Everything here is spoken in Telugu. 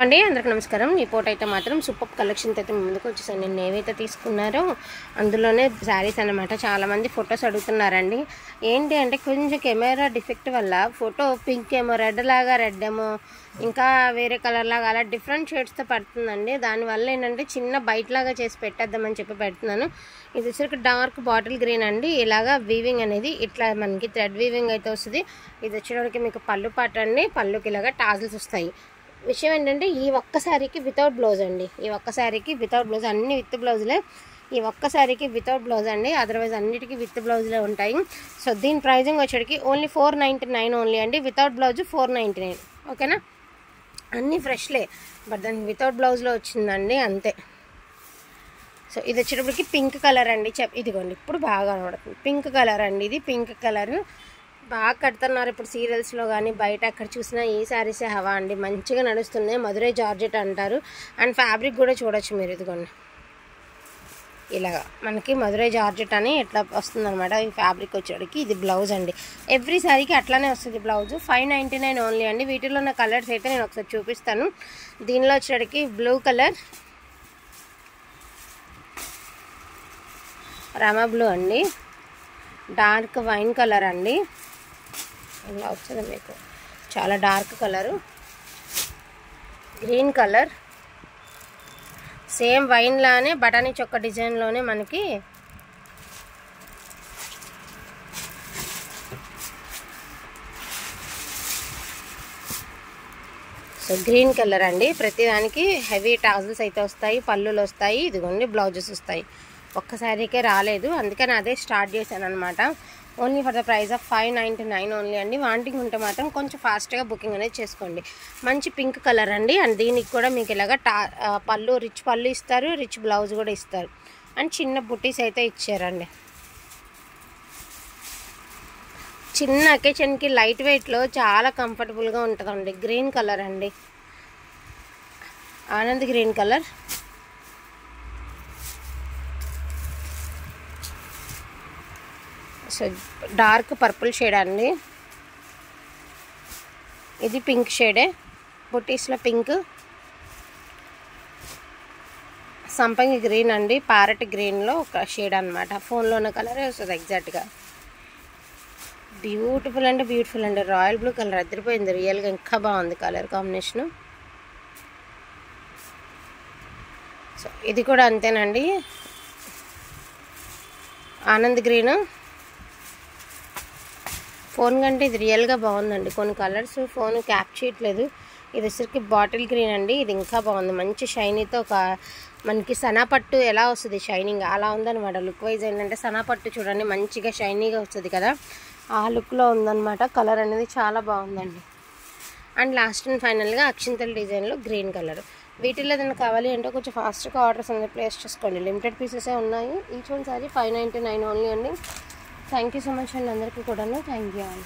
అండి అందరికీ నమస్కారం. ఈ పూట అయితే మాత్రం సూపర్ కలెక్షన్ అయితే ముందుకు వచ్చేసాను. నేను ఏవైతే తీసుకున్నారో అందులోనే శారీస్ అనమాట. చాలామంది ఫొటోస్ అడుగుతున్నారండి. ఏంటి అంటే కొంచెం కెమెరా డిఫెక్ట్ వల్ల ఫోటో పింక్ ఏమో, రెడ్ లాగా, రెడ్ ఏమో, ఇంకా వేరే కలర్ లాగా అలా డిఫరెంట్ షేడ్స్తో పడుతుందండి. దానివల్ల ఏంటంటే చిన్న బైట్ లాగా చేసి పెట్టేద్దామని చెప్పి పెడుతున్నాను. ఇది వచ్చరికి డార్క్ బాటిల్ గ్రీన్ అండి. ఇలాగా వీవింగ్ అనేది ఇట్లా మనకి థ్రెడ్ వీవింగ్ అయితే వస్తుంది. ఇది వచ్చేటప్పటికి మీకు పళ్ళు పాట అండి. పళ్ళుకి ఇలాగా టాజిల్స్ వస్తాయి. విషయం ఏంటంటే ఈ ఒక్క శారీకి వితౌట్ బ్లౌజ్ అండి. ఈ ఒక్క శారీకి వితౌట్ బ్లౌజ్, అన్ని విత్ బ్లౌజ్లే. ఈ ఒక్క శారీకి వితౌట్ బ్లౌజ్ అండి. అదర్వైజ్ అన్నిటికీ విత్ బ్లౌజ్లే ఉంటాయి. సో దీని ప్రైజింగ్ వచ్చేటికి ఓన్లీ 499 ఓన్లీ అండి. Without blouse 499. ఓకేనా? అన్నీ ఫ్రెష్లే, బట్ దానికి వితౌట్ బ్లౌజ్లో వచ్చిందండి అంతే. సో ఇది వచ్చేటప్పటికి పింక్ కలర్ అండి. ఇదిగోండి ఇప్పుడు బాగా కనబడుతుంది. పింక్ కలర్ అండి. ఇది పింక్ కలర్ బాగా కడుతున్నారు ఇప్పుడు సీరియల్స్లో కానీ బయట ఎక్కడ చూసినా ఈ శారీసే హవా అండి. మంచిగా నడుస్తున్నాయి. మధురై జార్జెట్ అంటారు. అండ్ ఫ్యాబ్రిక్ కూడా చూడొచ్చు మీరు. ఇదిగోండి ఇలాగా మనకి మధురై జార్జెట్ అని ఎట్లా వస్తుందన్నమాట. ఈ ఫ్యాబ్రిక్ వచ్చేటికి ఇది బ్లౌజ్ అండి. ఎవ్రీ శారీకి అట్లానే వస్తుంది బ్లౌజ్. 599 ఓన్లీ అండి. వీటిలో ఉన్న కలర్స్ అయితే నేను ఒకసారి చూపిస్తాను. దీనిలో వచ్చేటికి బ్లూ కలర్, రామా బ్లూ అండి, డార్క్ వైన్ కలర్ అండి. ఇలా వచ్చింది మీకు చాలా dark colour, green colour, same wine లానే బటానీ చొక్క డిజైన్లోనే మనకి సో గ్రీన్ కలర్ అండి. ప్రతిదానికి హెవీ టాజిల్స్ అయితే వస్తాయి, పళ్ళులు వస్తాయి. ఇదిగోండి బ్లౌజెస్ వస్తాయి. ఒక్కసారికే రాలేదు, అందుకని అదే స్టార్ట్ చేశాను అనమాట. Only for the price of 599 only అండి. వాంటింగ్ ఉంటే మాత్రం కొంచెం ఫాస్ట్గా బుకింగ్ అనేది చేసుకోండి. మంచి పింక్ కలర్ అండి. అండ్ దీనికి కూడా మీకు ఇలాగ పళ్ళు, రిచ్ పళ్ళు ఇస్తారు, రిచ్ బ్లౌజ్ కూడా ఇస్తారు. అండ్ చిన్న బుట్టీస్ అయితే ఇచ్చారండి. చిన్న అకేషన్కి లైట్ వెయిట్లో చాలా కంఫర్టబుల్గా ఉంటుందండి. గ్రీన్ కలర్ అండి, Anand green colour, so dark purple shade అండి. ఇది పింక్ షేడే, బుట్టీస్లో పింక్, సంపంగి గ్రీన్ అండి, ప్యారెట్ గ్రీన్లో ఒక షేడ్ అనమాట. ఫోన్లో ఉన్న కలరే వస్తుంది ఎగ్జాక్ట్గా. బ్యూటిఫుల్ అంటే బ్యూటిఫుల్ అండి. రాయల్ బ్లూ కలర్ అదిరిపోయింది. రియల్గా ఇంకా బాగుంది కలర్ కాంబినేషను. సో ఇది కూడా అంతేనండి. ఆనంద్ గ్రీన్. ఫోన్ కంటే ఇది రియల్గా బాగుందండి. కొన్ని కలర్స్ ఫోన్ క్యాప్ చేయట్లేదు. ఇది వచ్చరికి బాటిల్ గ్రీన్ అండి. ఇది ఇంకా బాగుంది. మంచి షైనీతో ఒక మనకి సనాపట్టు ఎలా వస్తుంది షైనింగ్ అలా ఉందన్నమాట. లుక్ వైజ్ ఏంటంటే సనాపట్టు చూడండి మంచిగా షైనీగా వస్తుంది కదా, ఆ లుక్లో ఉందన్నమాట. కలర్ అనేది చాలా బాగుందండి. అండ్ లాస్ట్ అండ్ ఫైనల్గా అక్షింతల డిజైన్లో గ్రీన్ కలర్. వీటిల్లో ఏదైనా కావాలి అంటే కొంచెం ఫాస్ట్గా ఆర్డర్స్ అనేది ప్లేస్ చేసుకోండి. లిమిటెడ్ పీసెసే ఉన్నాయి. ఈచ్ వన్ సారీ 599 ఓన్లీ అండి. థ్యాంక్ యూ సో మచ్ అండి అందరికీ కూడాను. Thank you all.